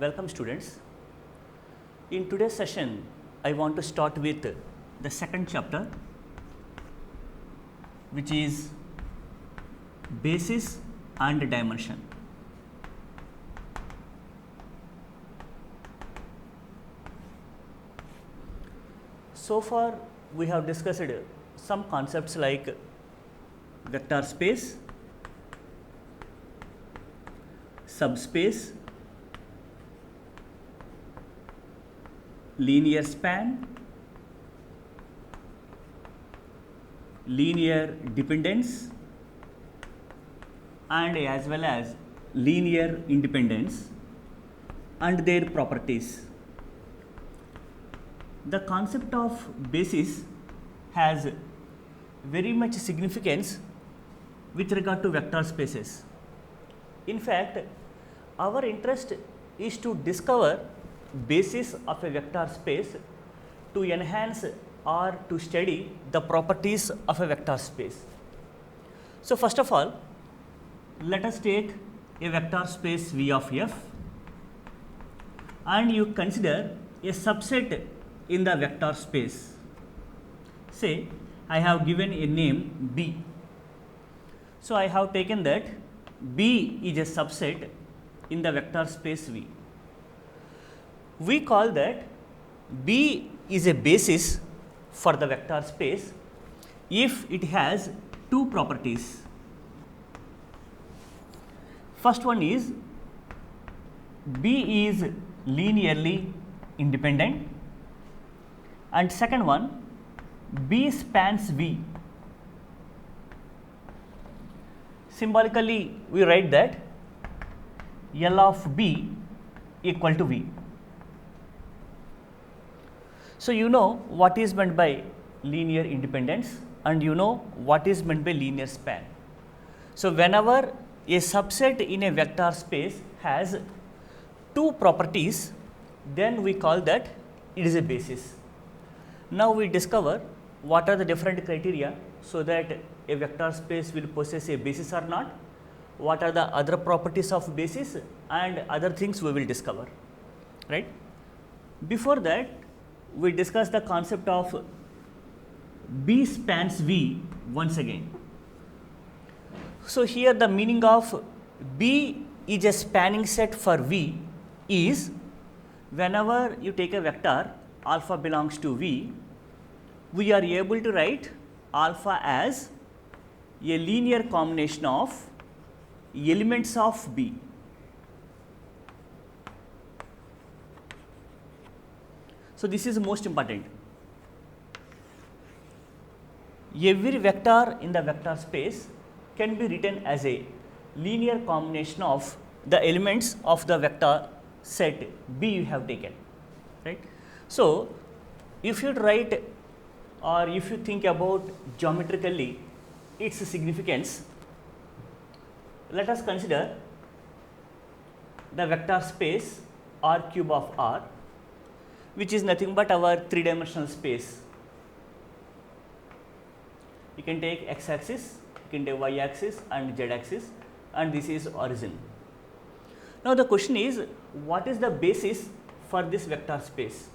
Welcome students. In today's session, I want to start with the second chapter, which is basis and dimension. So far, we have discussed some concepts like vector space, subspace, linear span, linear dependence, and as well as linear independence and their properties. The concept of basis has very much significance with regard to vector spaces. In fact, our interest is to discover basis of a vector space to enhance or to study the properties of a vector space. So first of all, let us take a vector space V of f and you consider a subset in the vector space. Say I have given a name B. So I have taken that B is a subset in the vector space V. We call that B is a basis for the vector space if it has two properties. First one is B is linearly independent, and second one, B spans V. Symbolically, we write that L of B equal to V. So you know what is meant by linear independence and you know what is meant by linear span. So whenever a subset in a vector space has two properties, then we call that it is a basis. Now we discover what are the different criteria so that a vector space will possess a basis or not, what are the other properties of basis, and other things we will discover, right? Before that, we discuss the concept of B spans V once again. So here the meaning of B is a spanning set for V is whenever you take a vector alpha belongs to V, we are able to write alpha as a linear combination of elements of B. So this is most important. Every vector in the vector space can be written as a linear combination of the elements of the vector set B you have taken, right? So if you write or if you think about geometrically its significance, let us consider the vector space R cube of R, which is nothing but our three-dimensional space. You can take x-axis, you can take y-axis and z-axis, and this is origin. Now the question is, what is the basis for this vector space?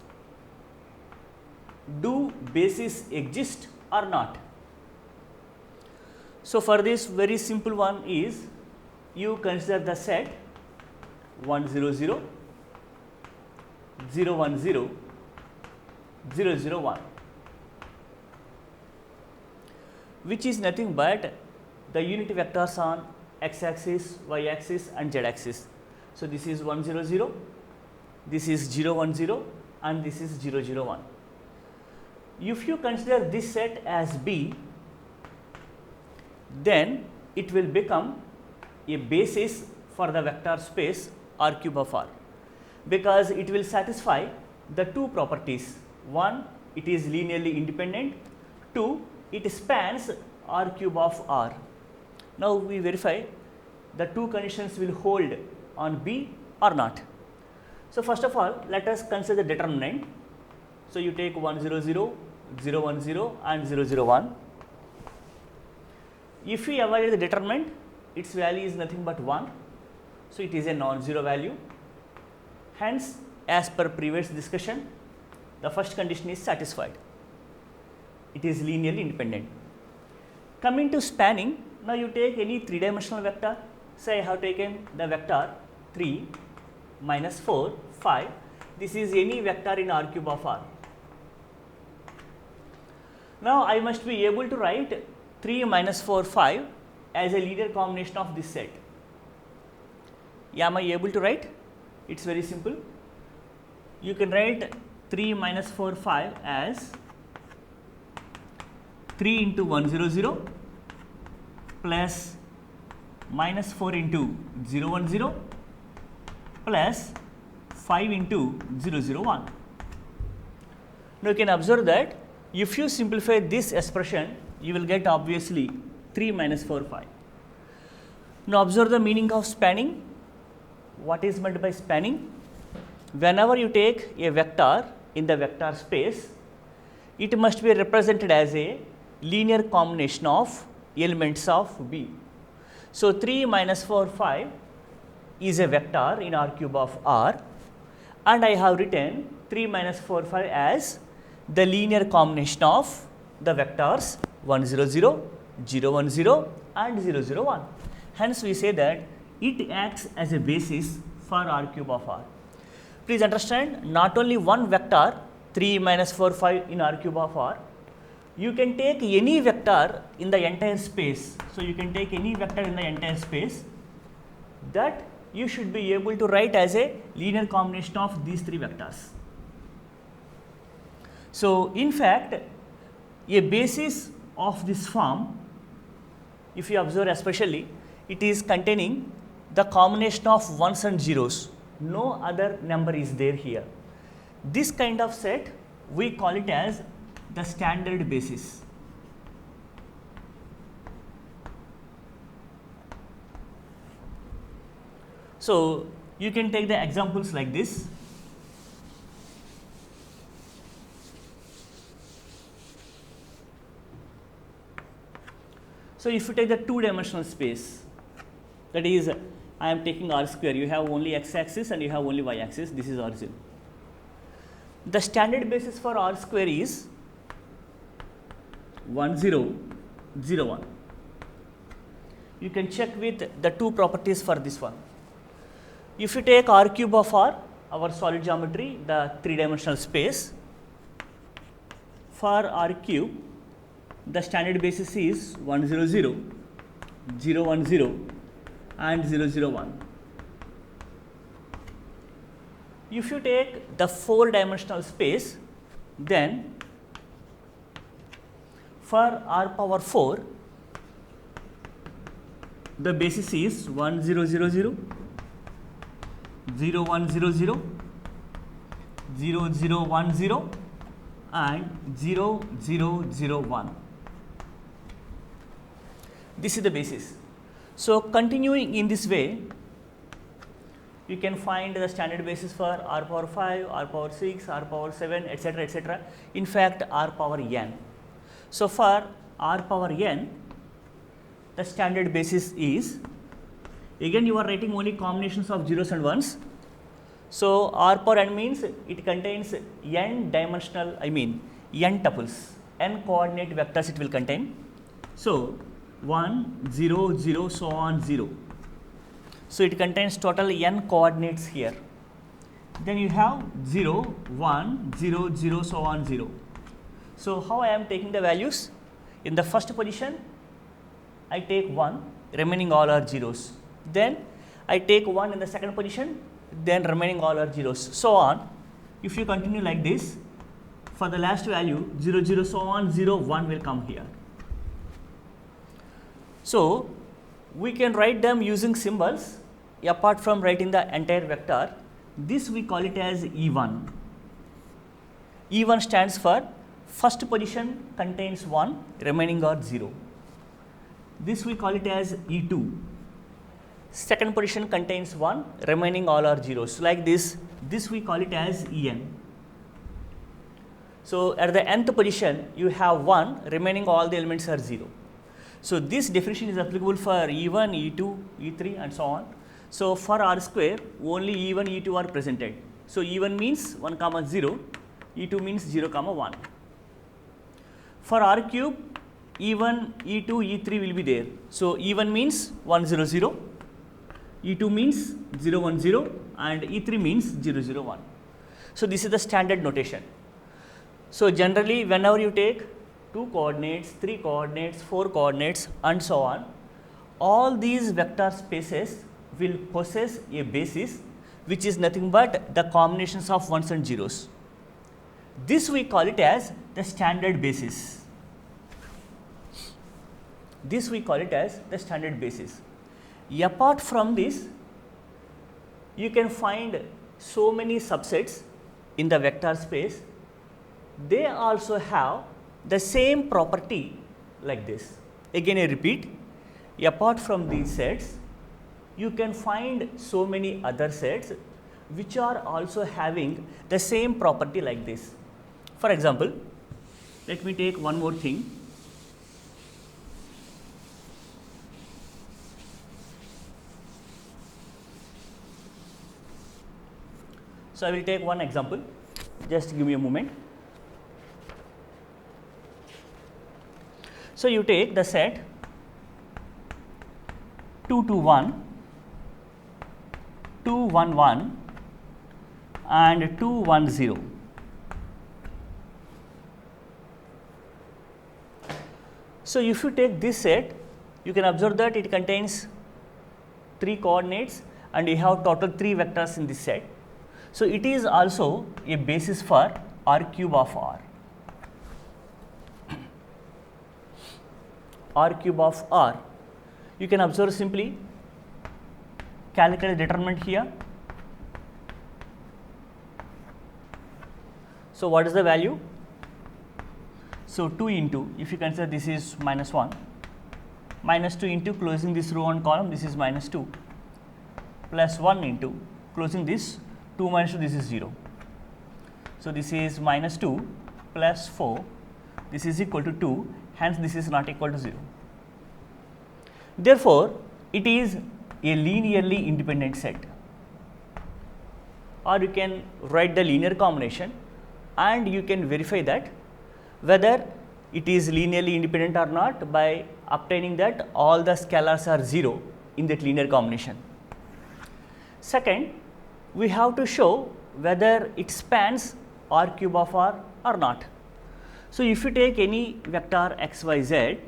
Do bases exist or not? So for this very simple one is, you consider the set 1 0 0 0 1 0 0 0 1, which is nothing but the unit vectors on x-axis, y-axis and z-axis. So this is 1 0 0, this is 0 1 0 and this is 0 0 1. If you consider this set as B, then it will become a basis for the vector space R cube of R, because it will satisfy the two properties. One, it is linearly independent. Two, it spans R cube of R. Now we verify the two conditions will hold on B or not. So first of all, let us consider the determinant. So you take 1 0 0, 0 1 0 and 0 0 1. If we evaluate the determinant, its value is nothing but 1. So it is a non-zero value. Hence, as per previous discussion, the first condition is satisfied. It is linearly independent. Coming to spanning, now you take any three-dimensional vector. Say I have taken the vector 3 minus 4, 5. This is any vector in R cube of R. Now I must be able to write 3 minus 4, 5 as a linear combination of this set. Am I able to write? It's very simple. You can write 3 minus 4, 5 as 3 into 100 plus minus 4 into 010 plus 5 into 001. Now you can observe that if you simplify this expression, you will get obviously 3 minus 4, 5. Now observe the meaning of spanning. What is meant by spanning? Whenever you take a vector in the vector space, it must be represented as a linear combination of elements of B. So 3 minus 4, 5 is a vector in R cube of R, and I have written 3 minus 4, 5 as the linear combination of the vectors 100, 010 and 001. Hence we say that it acts as a basis for R cube of R. Please understand, not only one vector 3 minus 4, 5 in R cube of R, you can take any vector in the entire space. So you can take any vector in the entire space that you should be able to write as a linear combination of these three vectors. So in fact, a basis of this form, if you observe especially, it is containing the combination of ones and zeros. No other number is there here. This kind of set we call it as the standard basis. So you can take the examples like this. So if you take the two-dimensional space, that is, I am taking R square, you have only x axis and you have only y axis, this is origin. The standard basis for R square is 1001. You can check with the two properties for this one. If you take R cube of R, our solid geometry, the three-dimensional space, for R cube, the standard basis is 100, 010 and 001. If you take the four-dimensional space, then for R power 4, the basis is 1000, 0100, 0010 and 0001. This is the basis. So continuing in this way, you can find the standard basis for R power 5, R power 6, R power 7, etc., etc. In fact, R power n. So for R power n, the standard basis is, again you are writing only combinations of zeros and ones. So R power n means it contains n dimensional, n tuples, n coordinate vectors it will contain. So 1, 0, 0, so on 0. So it contains total n coordinates here. Then you have 0, 1, 0, 0, so on 0. So how I am taking the values? In the first position, I take 1, remaining all are zeros. Then I take 1 in the second position, then remaining all are zeros. So on. If you continue like this, for the last value 0, 0, so on 0, 1 will come here. So we can write them using symbols apart from writing the entire vector. This we call it as E1. E1 stands for first position contains 1, remaining are 0. This we call it as E2. Second position contains 1, remaining all are zeros. Like this we call it as En. So at the nth position, you have 1, remaining all the elements are 0. So this definition is applicable for E1, E2, E3 and so on. So for R square, only E1, E2 are presented. So E1 means 1 comma 0, E2 means 0 comma 1. For R cube, E1, E2, E3 will be there. So E1 means 1 0 0, E2 means 0 1 0, and E3 means 0 0 1. So this is the standard notation. So generally, whenever you take 2 coordinates, 3 coordinates, 4 coordinates, and so on, all these vector spaces will possess a basis which is nothing but the combinations of ones and zeros. This we call it as the standard basis. This we call it as the standard basis. Apart from this, you can find so many subsets in the vector space. They also have the same property like this. Again I repeat, apart from these sets, you can find so many other sets which are also having the same property like this. For example, let me take one more thing. So I will take one example, just give me a moment. So you take the set 2 2 1, 2 1 1 and 2 1 0. So if you take this set, you can observe that it contains 3 coordinates and you have total 3 vectors in this set. So it is also a basis for R cube of R. R cube of R. You can observe simply, calculate the determinant here. So what is the value? So 2 into, if you consider this is minus 1, minus 2 into closing this row and column, this is minus 2, plus 1 into closing this 2 minus 2, this is 0. So this is minus 2 plus 4, this is equal to 2, hence this is not equal to 0. Therefore, it is a linearly independent set, or you can write the linear combination and you can verify that whether it is linearly independent or not by obtaining that all the scalars are 0 in that linear combination. Second, we have to show whether it spans R cube of R or not. So if you take any vector x, y, z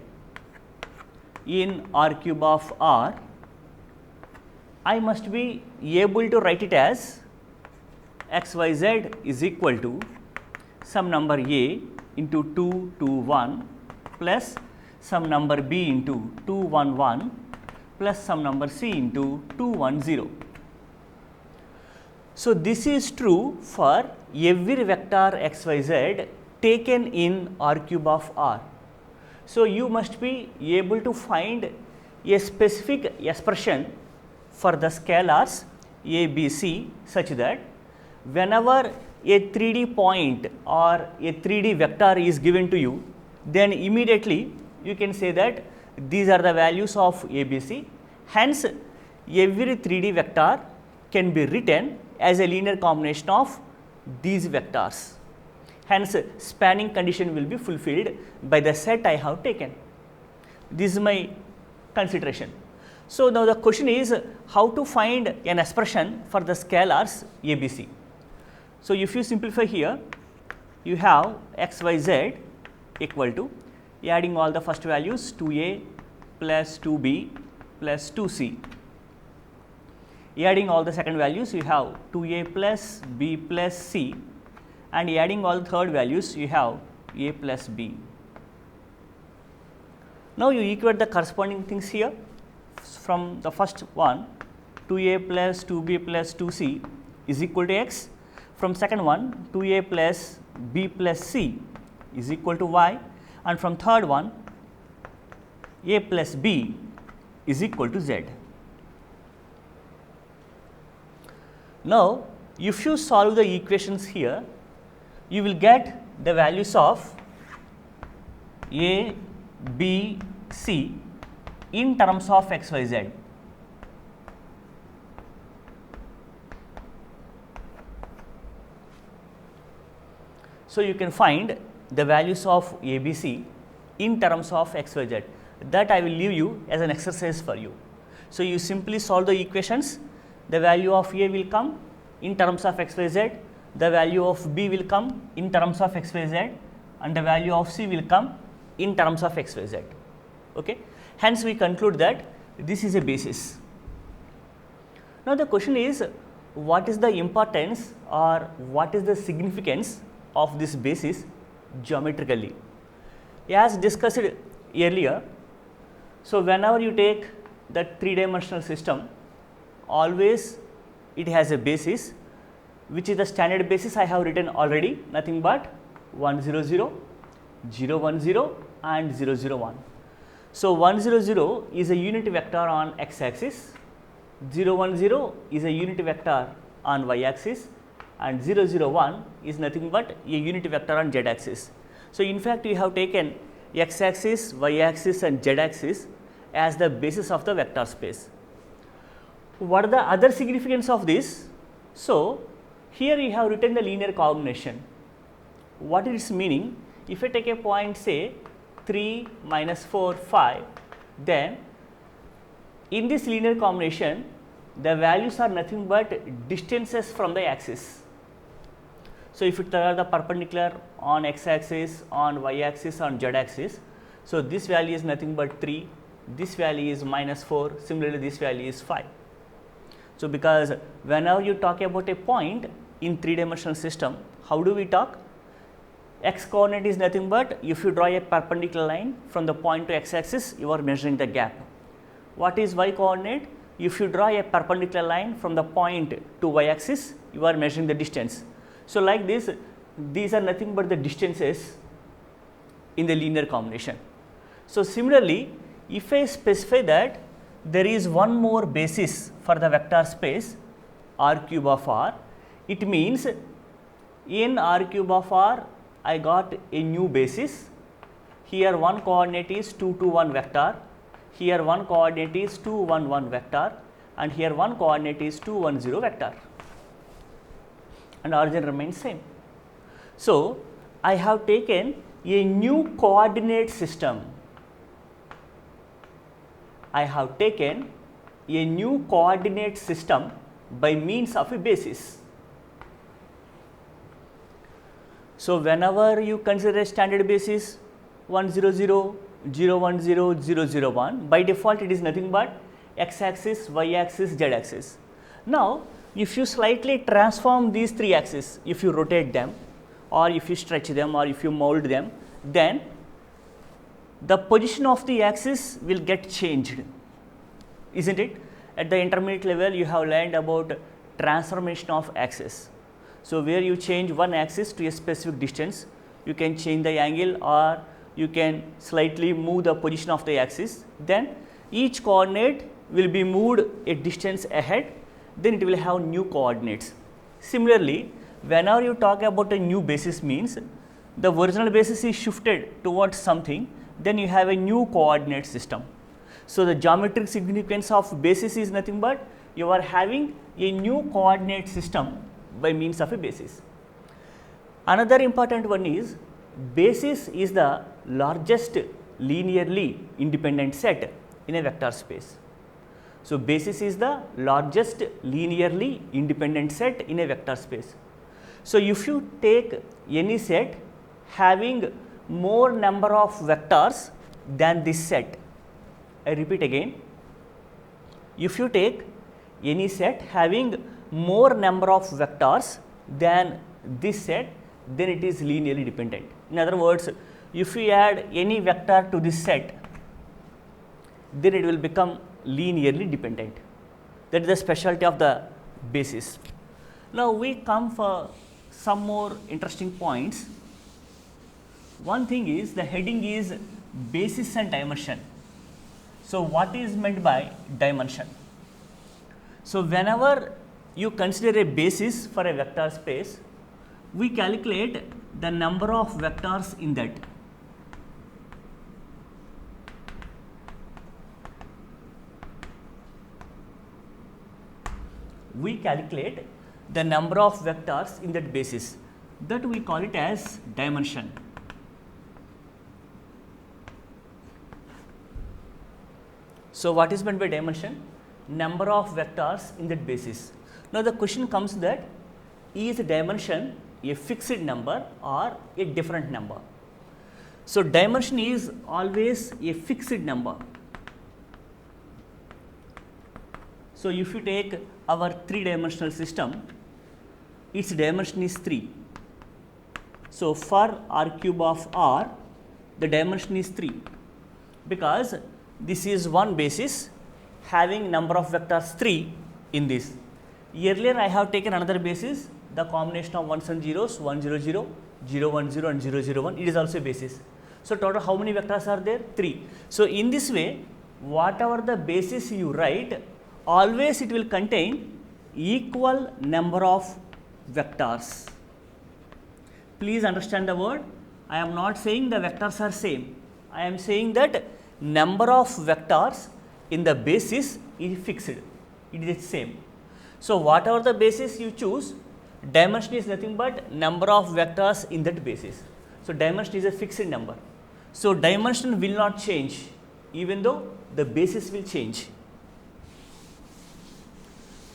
in R cube of R, I must be able to write it as x, y, z is equal to some number a into 2 2 1 plus some number b into 2 1 1 plus some number c into 2 1 0. So this is true for every vector x, y, z taken in R cube of R. So you must be able to find a specific expression for the scalars a, b, c such that whenever a 3D point or a 3D vector is given to you, then immediately you can say that these are the values of a, b, c. Hence, every 3D vector can be written as a linear combination of these vectors. Hence, spanning condition will be fulfilled by the set I have taken. This is my consideration. So now the question is how to find an expression for the scalars a, b, c. So if you simplify here, you have x, y, z equal to adding all the first values 2a plus 2b plus 2c. Adding all the second values, you have 2a plus b plus c, and adding all the third values, you have a plus b. Now you equate the corresponding things here. From the first one, 2a plus 2b plus 2c is equal to x. From second one, 2a plus b plus c is equal to y, and from third one, a plus b is equal to z. Now, if you solve the equations here, you will get the values of a, b, c in terms of x, y, z. So you can find the values of ABC in terms of XYZ. That I will leave you as an exercise for you. So you simply solve the equations. The value of A will come in terms of XYZ, the value of B will come in terms of XYZ, and the value of C will come in terms of XYZ. Okay? Hence, we conclude that this is a basis. Now, the question is, what is the importance or what is the significance of this basis geometrically? As discussed earlier, so whenever you take the three-dimensional system, always it has a basis, which is the standard basis I have written already, nothing but 1 0 0, 0 1 0 and 0 0 1. So 1 0 0 is a unit vector on x axis, 0 1 0 is a unit vector on y axis, and 0 0 1 is nothing but a unit vector on z axis. So in fact, we have taken x axis, y axis and z axis as the basis of the vector space. What are the other significance of this? So here we have written the linear combination. What is its meaning? If I take a point, say 3 minus 4 5, then in this linear combination the values are nothing but distances from the axis. So if it are the perpendicular on x axis, on y axis, on z axis, so this value is nothing but 3, this value is minus 4, similarly this value is 5. So because whenever you talk about a point in three-dimensional system, how do we talk? X coordinate is nothing but if you draw a perpendicular line from the point to x axis, you are measuring the gap. What is y coordinate? If you draw a perpendicular line from the point to y axis, you are measuring the distance. So like this, these are nothing but the distances in the linear combination. So similarly, if I specify that there is one more basis for the vector space R cube of R, it means in R cube of R, I got a new basis. Here one coordinate is 2 2 1 vector, here one coordinate is 2 1 1 vector, and here one coordinate is 2 1 0 vector, and origin remains same. So I have taken a new coordinate system. I have taken a new coordinate system by means of a basis. So whenever you consider a standard basis 1 0 0, 0 1 0, 0 0 1, by default it is nothing but x axis, y axis, z axis. Now if you slightly transform these three axes, if you rotate them or if you stretch them or if you mold them, then the position of the axis will get changed, isn't it? At the intermediate level, you have learned about transformation of axis. So where you change one axis to a specific distance, you can change the angle or you can slightly move the position of the axis. Then each coordinate will be moved a distance ahead, then it will have new coordinates. Similarly, whenever you talk about a new basis, means the original basis is shifted towards something, then you have a new coordinate system. So the geometric significance of basis is nothing but you are having a new coordinate system by means of a basis. Another important one is basis is the largest linearly independent set in a vector space. So basis is the largest linearly independent set in a vector space. So if you take any set having more number of vectors than this set, I repeat again, if you take any set having more number of vectors than this set, then it is linearly dependent. In other words, if you add any vector to this set, then it will become linearly dependent. That is the specialty of the basis. Now we come for some more interesting points. One thing is, the heading is basis and dimension. So what is meant by dimension? So whenever you consider a basis for a vector space, we calculate the number of vectors in that. We calculate the number of vectors in that basis. that we call it as dimension. So what is meant by dimension? Number of vectors in that basis. Now the question comes that is dimension a fixed number or a different number? So dimension is always a fixed number. So if you take our 3-dimensional system, its dimension is 3. So for r cube of r, the dimension is 3, because this is one basis having number of vectors 3 in this. Earlier I have taken another basis, the combination of ones and zeros, 1 0 0, 0 1 0 and 0 0 1, it is also a basis. So total how many vectors are there? 3. So in this way, whatever the basis you write, always it will contain equal number of vectors. Please understand the word. I am not saying the vectors are same. I am saying that number of vectors in the basis is fixed. It is the same. So whatever the basis you choose, dimension is nothing but number of vectors in that basis. So dimension is a fixed number. So dimension will not change even though the basis will change.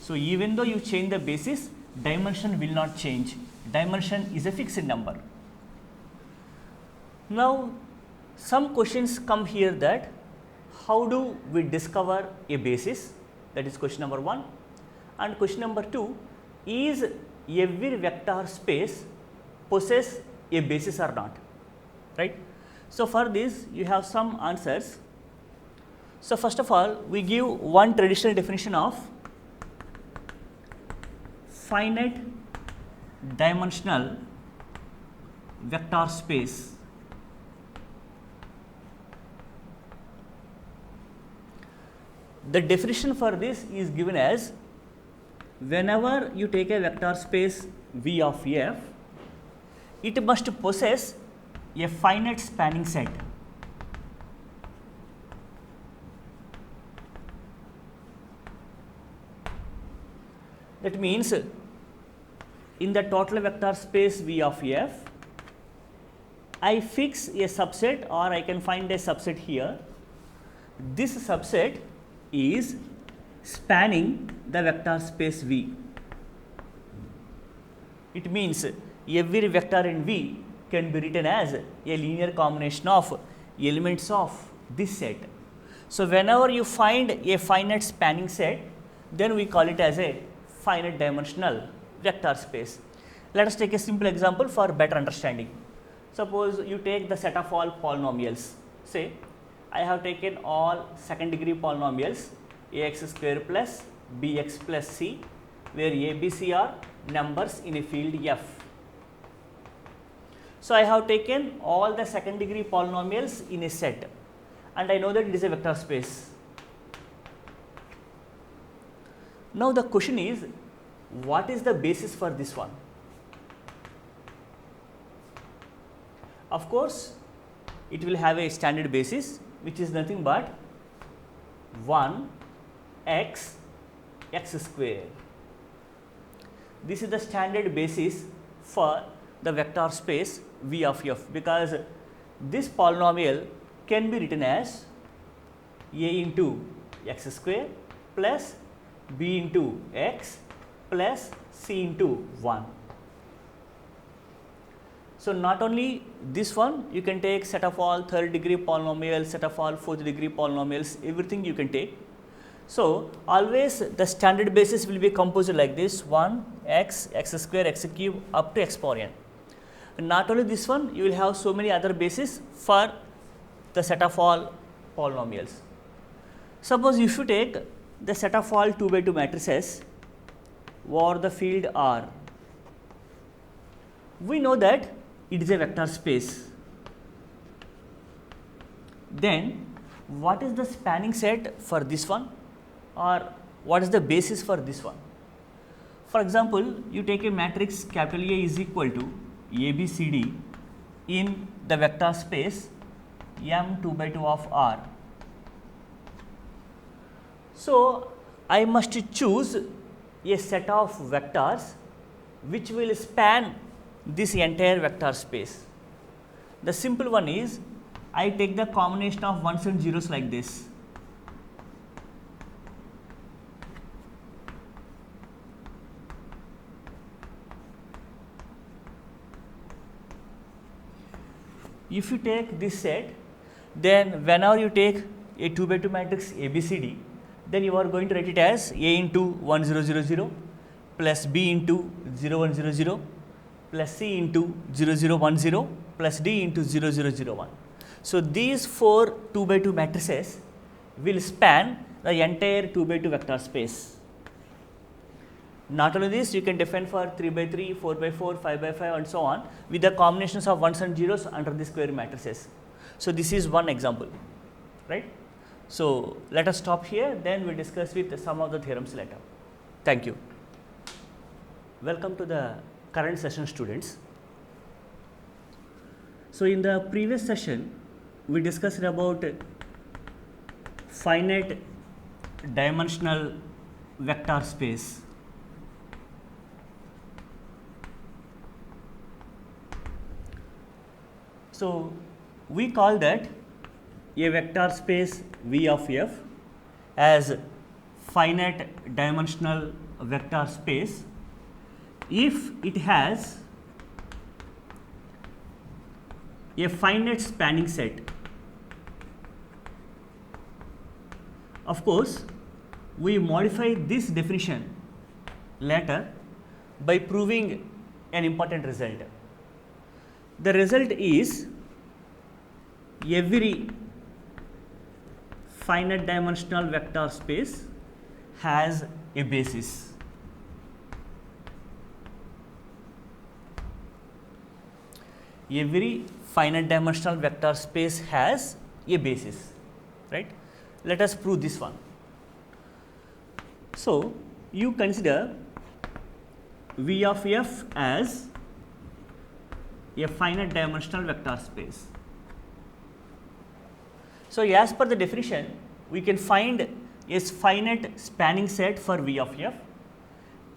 So even though you change the basis, dimension will not change. Dimension is a fixed number. Now some questions come here that how do we discover a basis? That is question number 1. And question number 2, is every vector space possess a basis or not, right? So for this you have some answers. So first of all, we give one traditional definition of finite dimensional vector space. The definition for this is given as, whenever you take a vector space V of f, it must possess a finite spanning set. That means in the total vector space V of f, I fix a subset or I can find a subset here. This subset is spanning the vector space V. It means every vector in V can be written as a linear combination of elements of this set. So whenever you find a finite spanning set, then we call it as a finite dimensional vector space. Let us take a simple example for better understanding. Suppose you take the set of all polynomials. Say I have taken all second degree polynomials ax square plus bx plus c, where a, b, c are numbers in a field f. So I have taken all the second degree polynomials in a set and I know that it is a vector space. Now the question is, what is the basis for this one? Of course, it will have a standard basis, which is nothing but 1 x square. This is the standard basis for the vector space V of f, because this polynomial can be written as a into x square plus b into x plus c into 1. So not only this one, you can take set of all third degree polynomials, set of all fourth degree polynomials, everything you can take. So always the standard basis will be composed like this: 1 x square, x cube up to x power n. And not only this one, you will have so many other bases for the set of all polynomials. Suppose if you take the set of all 2 by 2 matrices over the field R, we know that it is a vector space. Then what is the spanning set for this one, or what is the basis for this one? For example, you take a matrix capital A is equal to A, B, C, D in the vector space M 2 by 2 of R. So I must choose a set of vectors which will span this entire vector space? The simple one is, I take the combination of ones and zeros like this. If you take this set, then whenever you take a 2 by 2 matrix ABCD, then you are going to write it as A into 1 0 0 0 plus B into 0 1 0 0 plus C into 0 0 1 0 plus D into 0 0 0 1. So, these 4 2 by 2 matrices will span the entire 2 by 2 vector space. Not only this, you can define for 3 by 3, 4 by 4, 5 by 5 and so on with the combinations of ones and zeros under the square matrices. So, this is one example, right. So, let us stop here, then we will discuss with some of the theorems later. Thank you. Welcome to the current session, students. So, in the previous session, we discussed about finite dimensional vector space. So, we call that a vector space V of f as finite dimensional vector space if it has a finite spanning set. Of course, we modify this definition later by proving an important result. The result is every finite dimensional vector space has a basis. Every finite dimensional vector space has a basis, right. Let us prove this one. So, you consider V of f as a finite dimensional vector space. So, as per the definition, we can find a finite spanning set for V of f.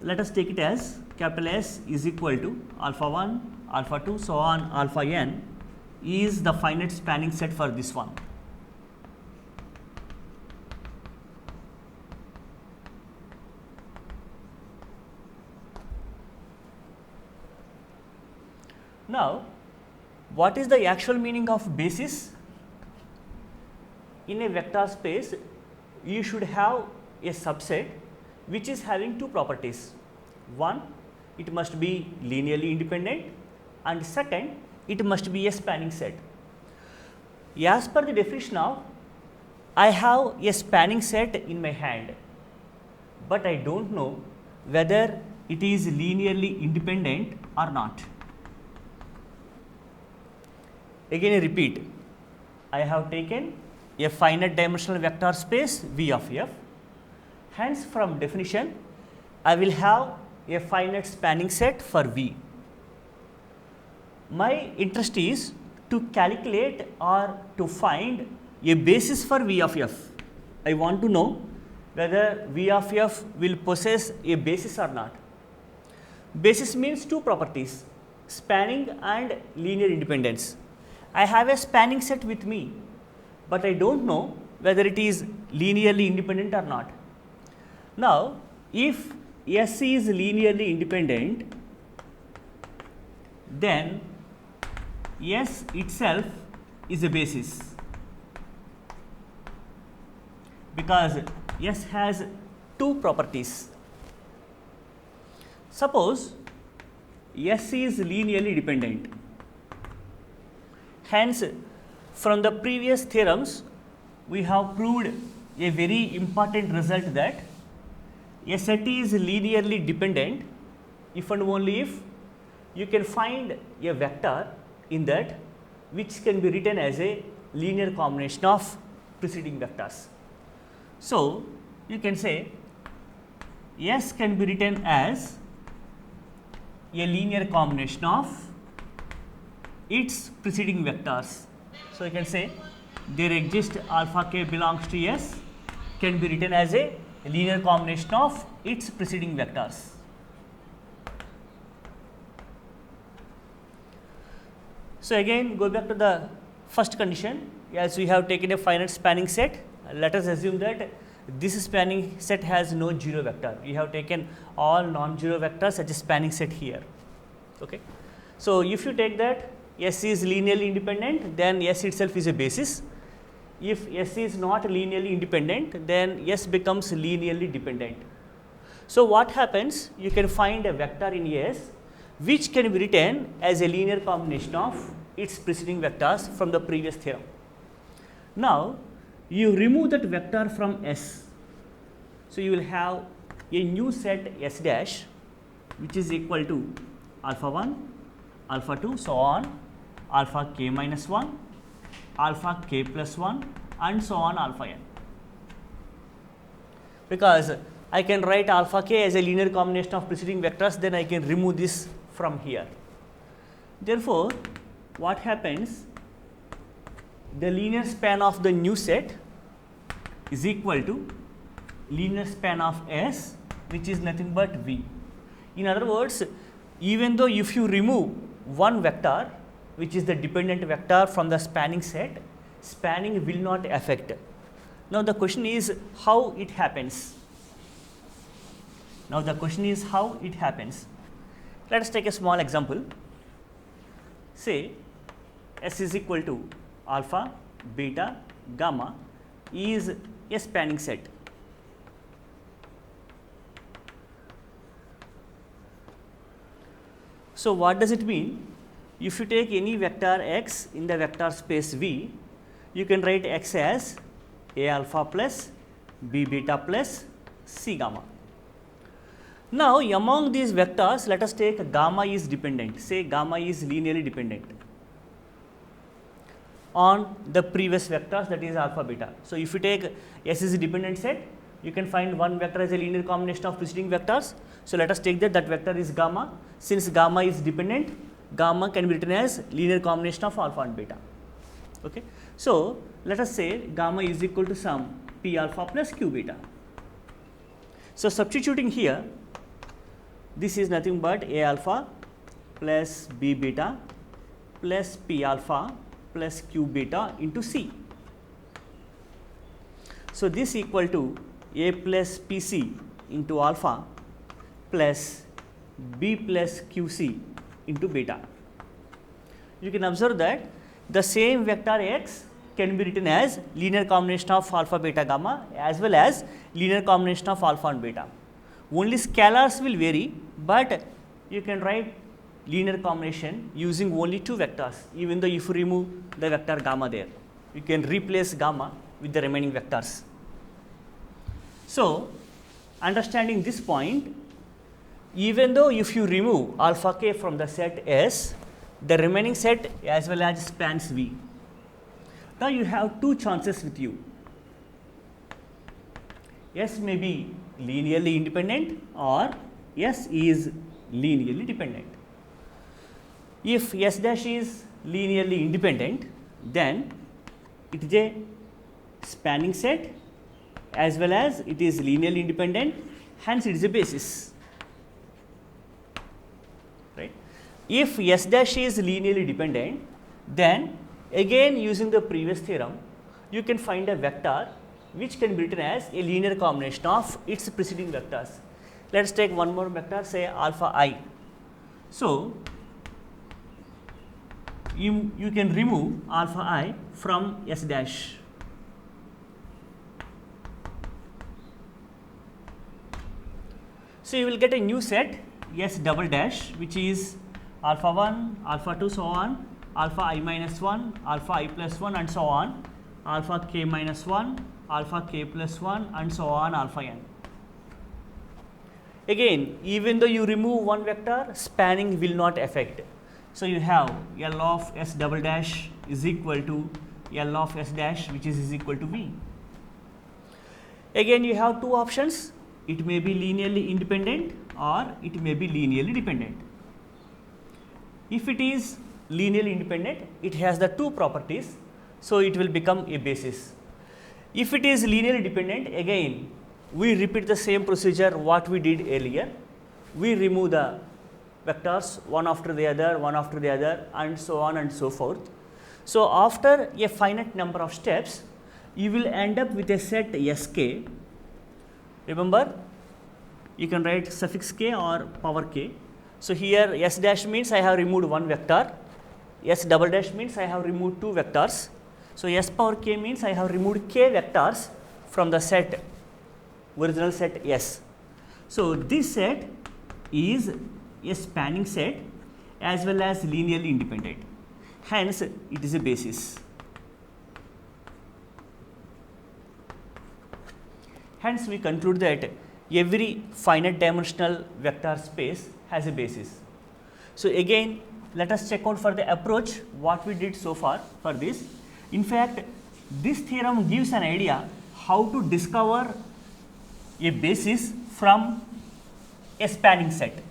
Let us take it as capital S is equal to alpha 1, alpha 2, so on alpha n is the finite spanning set for this one. Now, what is the actual meaning of basis? In a vector space, you should have a subset which is having two properties. One, it must be linearly independent, and second, it must be a spanning set. As per the definition of, I have a spanning set in my hand, but I do not know whether it is linearly independent or not. Again I repeat, I have taken a finite dimensional vector space V of f, hence from definition I will have a finite spanning set for V. My interest is to calculate or to find a basis for V of f. I want to know whether V of f will possess a basis or not. Basis means two properties, spanning and linear independence. I have a spanning set with me, but I do not know whether it is linearly independent or not. Now, if S is linearly independent, then S itself is a basis, because S has two properties. Suppose S is linearly dependent. Hence, from the previous theorems, we have proved a very important result that a set is linearly dependent if and only if you can find a vector in that which can be written as a linear combination of preceding vectors. So, you can say S can be written as a linear combination of its preceding vectors. So, you can say there exists alpha k belongs to S can be written as a linear combination of its preceding vectors. So again go back to the first condition. As we have taken a finite spanning set, let us assume that this spanning set has no zero vector. We have taken all non-zero vectors as a spanning set here. Okay. So if you take that S is linearly independent, then S itself is a basis. If S is not linearly independent, then S becomes linearly dependent. So what happens? You can find a vector in S which can be written as a linear combination of its preceding vectors from the previous theorem. Now you remove that vector from S. So you will have a new set S dash which is equal to alpha 1, alpha 2, so on, alpha k minus 1, alpha k plus 1 and so on alpha n. Because I can write alpha k as a linear combination of preceding vectors, then I can remove this from here. Therefore, what happens? The linear span of the new set is equal to linear span of S, which is nothing but V. In other words, even though if you remove one vector which is the dependent vector from the spanning set, spanning will not affect. Now the question is how it happens. Let us take a small example. Say S is equal to alpha, beta, gamma is a spanning set. So what does it mean? If you take any vector x in the vector space V, you can write x as A alpha plus B beta plus C gamma. Now among these vectors, let us take gamma is dependent. Say gamma is linearly dependent on the previous vectors, that is alpha beta. So if you take S is a dependent set, you can find one vector as a linear combination of preceding vectors. So let us take that vector is gamma. Since gamma is dependent, gamma can be written as linear combination of alpha and beta. Okay. So let us say gamma is equal to sum P alpha plus Q beta. So substituting here, this is nothing but A alpha plus B beta plus P alpha plus Q beta into C. So this equal to A plus PC into alpha plus B plus QC into beta. You can observe that the same vector x can be written as linear combination of alpha beta gamma as well as linear combination of alpha and beta. Only scalars will vary, but you can write linear combination using only two vectors. Even though if you remove the vector gamma there, you can replace gamma with the remaining vectors. So understanding this point, even though if you remove alpha k from the set S, the remaining set as well as spans V. Now you have two chances with you. S may be linearly independent or S is linearly dependent. If S dash is linearly independent, then it is a spanning set as well as it is linearly independent, hence it is a basis. Right? If S dash is linearly dependent, then again using the previous theorem, you can find a vector which can be written as a linear combination of its preceding vectors. Let us take one more vector, say alpha I. So you can remove alpha I from S dash. So you will get a new set S double dash, which is alpha 1, alpha 2, so on, alpha I minus 1, alpha I plus 1 and so on, alpha k minus 1, alpha k plus 1 and so on alpha n. Again, even though you remove one vector, spanning will not affect. So you have L of S double dash is equal to L of S dash, which is equal to V. Again you have two options, it may be linearly independent or it may be linearly dependent. If it is linearly independent, it has the two properties, so it will become a basis. If it is linearly dependent, again we repeat the same procedure what we did earlier. We remove the vectors one after the other and so on and so forth. So, after a finite number of steps, you will end up with a set Sk. Remember, you can write suffix k or power k. So, here S dash means I have removed one vector, S double dash means I have removed two vectors. So, S power k means I have removed k vectors from the set, original set S. So, this set is a spanning set as well as linearly independent, hence it is a basis. Hence, we conclude that every finite dimensional vector space has a basis. So, again let us check out for the approach what we did so far for this. In fact, this theorem gives an idea how to discover a basis from a spanning set.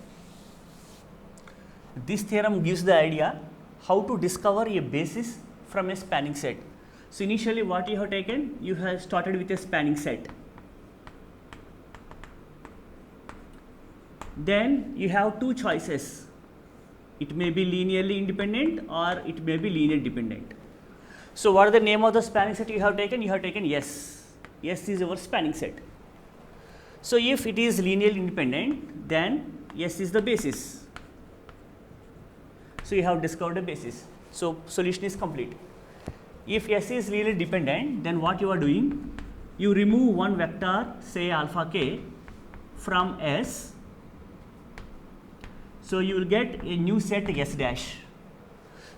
This theorem gives the idea how to discover a basis from a spanning set. So, initially what you have taken? You have started with a spanning set. Then you have two choices. It may be linearly independent or it may be linear dependent. So, what is the name of the spanning set you have taken? You have taken S. S is our spanning set. So, if it is linearly independent, then S is the basis. So, you have discovered a basis. So, solution is complete. If S is linearly dependent, then what you are doing? You remove one vector, say alpha k, from S. So, you will get a new set S dash.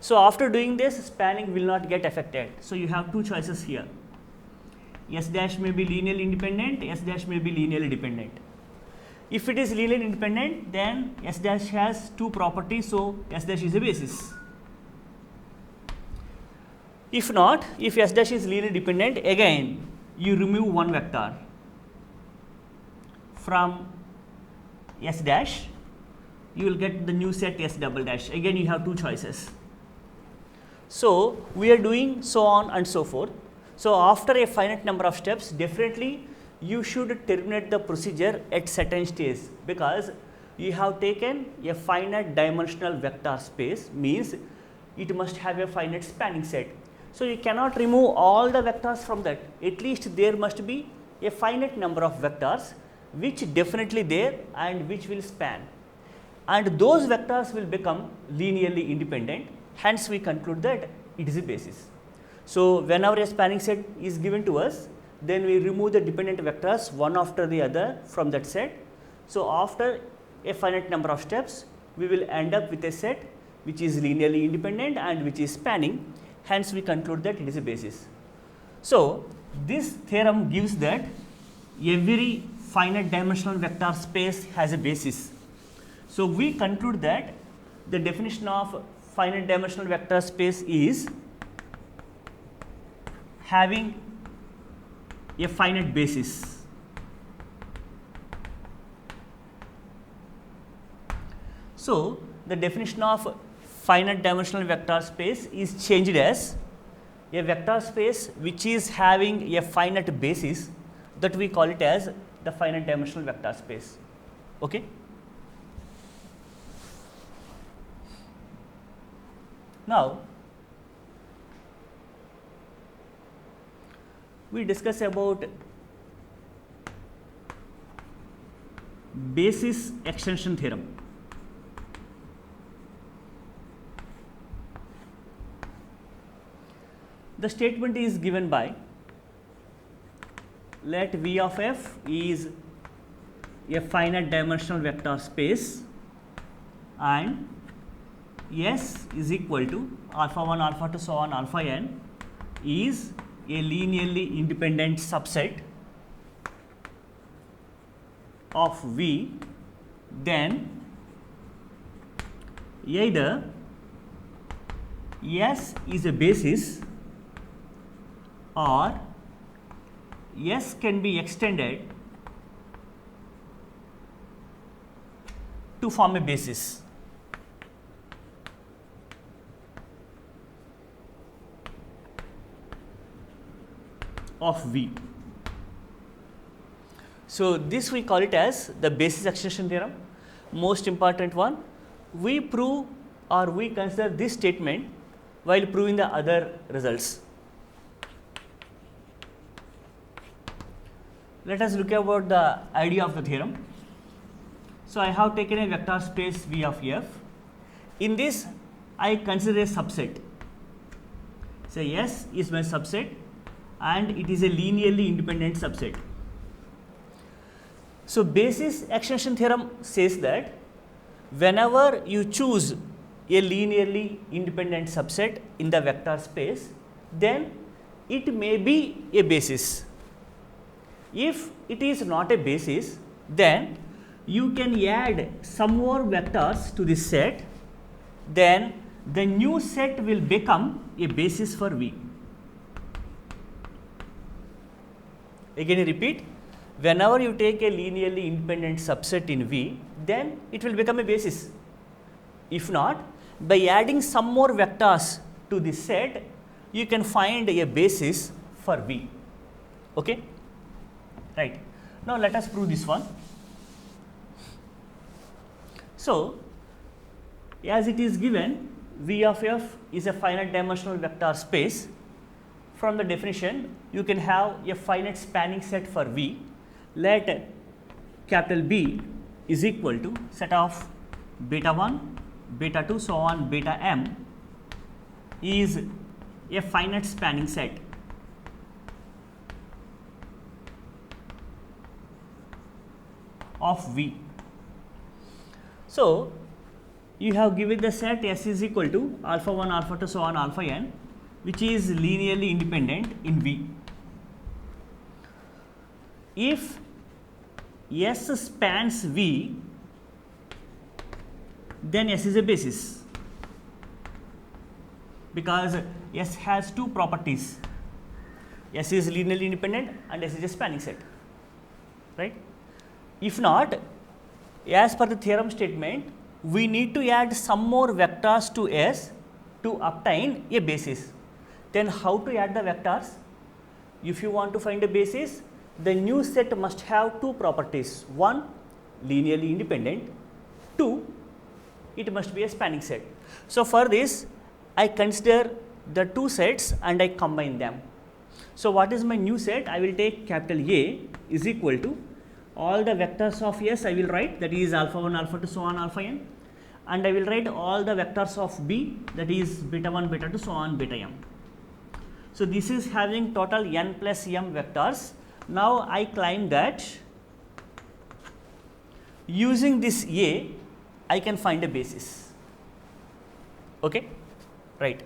So, after doing this, spanning will not get affected. So, you have two choices here. S dash may be linearly independent, S dash may be linearly dependent. If it is linearly independent, then S dash has two properties, so S dash is a basis. If not, if S dash is linearly dependent, again you remove one vector from S dash, you will get the new set S double dash. Again you have two choices. So, we are doing so on and so forth. So, after a finite number of steps, definitely you should terminate the procedure at certain stage, because you have taken a finite dimensional vector space, means it must have a finite spanning set. So, you cannot remove all the vectors from that, at least there must be a finite number of vectors which definitely there and which will span, and those vectors will become linearly independent, hence we conclude that it is a basis. So, whenever a spanning set is given to us, then we remove the dependent vectors one after the other from that set. So, after a finite number of steps, we will end up with a set which is linearly independent and which is spanning, hence we conclude that it is a basis. So, this theorem gives that every finite dimensional vector space has a basis. So, we conclude that the definition of finite dimensional vector space is having a finite basis. So, the definition of finite dimensional vector space is changed as a vector space which is having a finite basis, that we call it as the finite dimensional vector space. Okay? Now, we discuss about basis extension theorem. The statement is given by, let V of f is a finite dimensional vector space and S is equal to alpha 1, alpha 2, so on alpha n is a linearly independent subset of V, then either S is a basis or S can be extended to form a basis. Of V. So, this we call it as the basis extension theorem. Most important one, we prove or we consider this statement while proving the other results. Let us look about the idea of the theorem. So, I have taken a vector space V of F. In this, I consider a subset. Say S is my subset and it is a linearly independent subset. So, basis extension theorem says that whenever you choose a linearly independent subset in the vector space, then it may be a basis. If it is not a basis, then you can add some more vectors to this set, then the new set will become a basis for V. Again I repeat, whenever you take a linearly independent subset in V, then it will become a basis. If not, by adding some more vectors to this set, you can find a basis for V. Okay? Right. Now let us prove this one. So, as it is given, V of F is a finite dimensional vector space. From the definition, you can have a finite spanning set for V. Let capital B is equal to set of beta 1, beta 2, so on beta m is a finite spanning set. Of V. So, you have given the set S is equal to alpha 1, alpha 2, so on alpha n, which is linearly independent in V. If S spans V, then S is a basis, because S has two properties. S is linearly independent and S is a spanning set, right? If not, as per the theorem statement, we need to add some more vectors to S to obtain a basis. Then how to add the vectors? If you want to find a basis, the new set must have two properties. One, linearly independent. Two, it must be a spanning set. So, for this, I consider the two sets and I combine them. So, what is my new set? I will take capital A is equal to all the vectors of S I will write, that is alpha 1, alpha 2, so on alpha n, and I will write all the vectors of B, that is beta 1, beta 2, so on beta m. So, this is having total n plus m vectors. Now, I claim that using this A, I can find a basis. Okay? Right.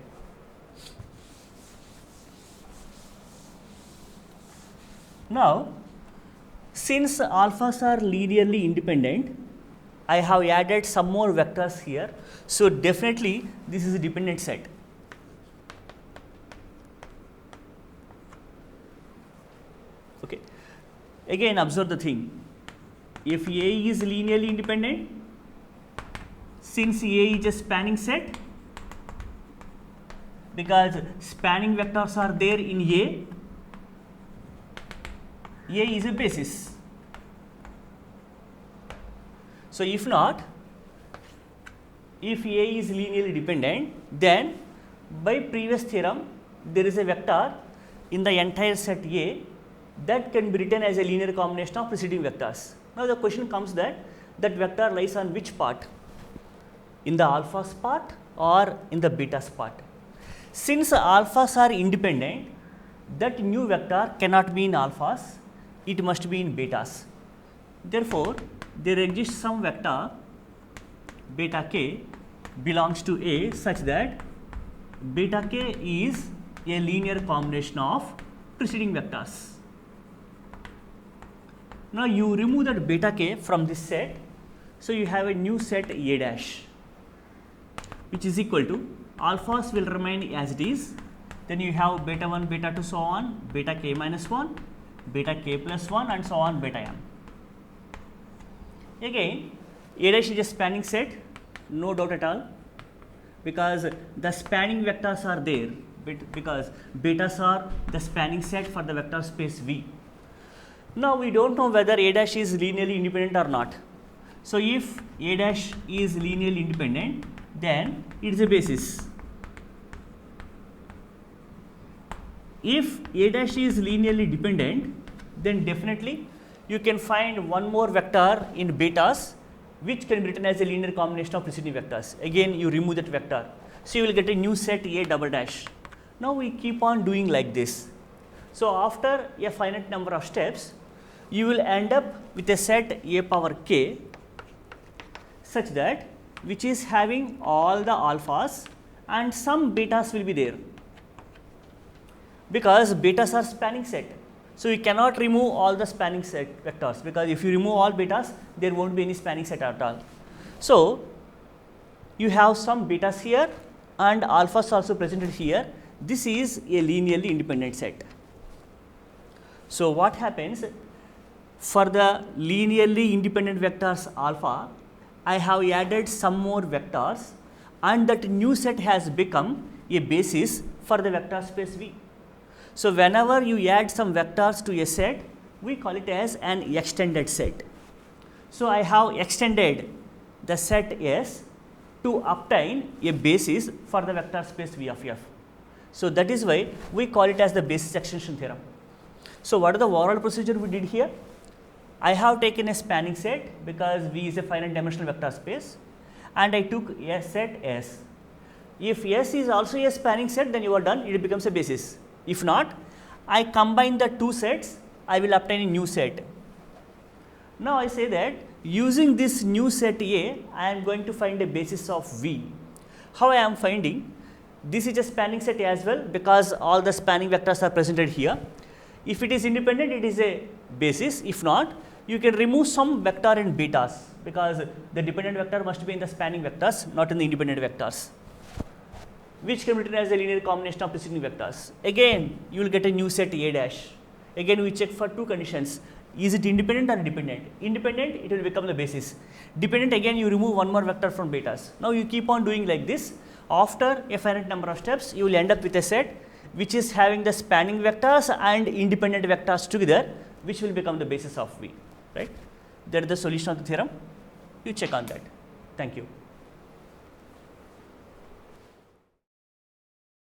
Now, since alphas are linearly independent, I have added some more vectors here. So, definitely this is a dependent set. Okay. Again, observe the thing. If A is linearly independent, since A is a spanning set, because spanning vectors are there in A is a basis. So, if not, if A is linearly dependent, then by previous theorem, there is a vector in the entire set A that can be written as a linear combination of preceding vectors. Now, the question comes that vector lies on which part? In the alphas part or in the betas part? Since alphas are independent, that new vector cannot be in alphas, it must be in betas. Therefore, there exists some vector beta k belongs to A such that beta k is a linear combination of preceding vectors. Now, you remove that beta k from this set, so you have a new set A dash, which is equal to alphas will remain as it is, then you have beta 1, beta 2, so on, beta k minus 1, beta k plus 1 and so on beta m. Again, A dash is a spanning set, no doubt at all, because the spanning vectors are there, because betas are the spanning set for the vector space V. Now, we do not know whether A dash is linearly independent or not. So if A dash is linearly independent, then it is a basis. If A dash is linearly dependent, then definitely you can find one more vector in betas which can be written as a linear combination of preceding vectors. Again, you remove that vector. So you will get a new set A double dash. Now we keep on doing like this. So after a finite number of steps, you will end up with a set A power k such that which is having all the alphas and some betas will be there, because betas are spanning set. So you cannot remove all the spanning set vectors, because if you remove all betas, there won't be any spanning set at all. So you have some betas here and alphas also presented here. This is a linearly independent set. So what happens for the linearly independent vectors alpha, I have added some more vectors and that new set has become a basis for the vector space V. So whenever you add some vectors to a set, we call it as an extended set. So I have extended the set S to obtain a basis for the vector space V of F. So that is why we call it as the basis extension theorem. So what is the overall procedure we did here? I have taken a spanning set because V is a finite dimensional vector space, and I took a set S. If S is also a spanning set, then you are done, it becomes a basis. If not, I combine the two sets, I will obtain a new set. Now I say that using this new set A, I am going to find a basis of V. How I am finding? This is a spanning set as well, because all the spanning vectors are presented here. If it is independent, it is a basis. If not, you can remove some vector in betas, because the dependent vector must be in the spanning vectors, not in the independent vectors, which can be written as a linear combination of preceding vectors. Again, you will get a new set A dash. Again, we check for two conditions. Is it independent or dependent? Independent, it will become the basis. Dependent, again you remove one more vector from betas. Now you keep on doing like this. After a finite number of steps, you will end up with a set which is having the spanning vectors and independent vectors together, which will become the basis of V, right? That is the solution of the theorem. You check on that. Thank you.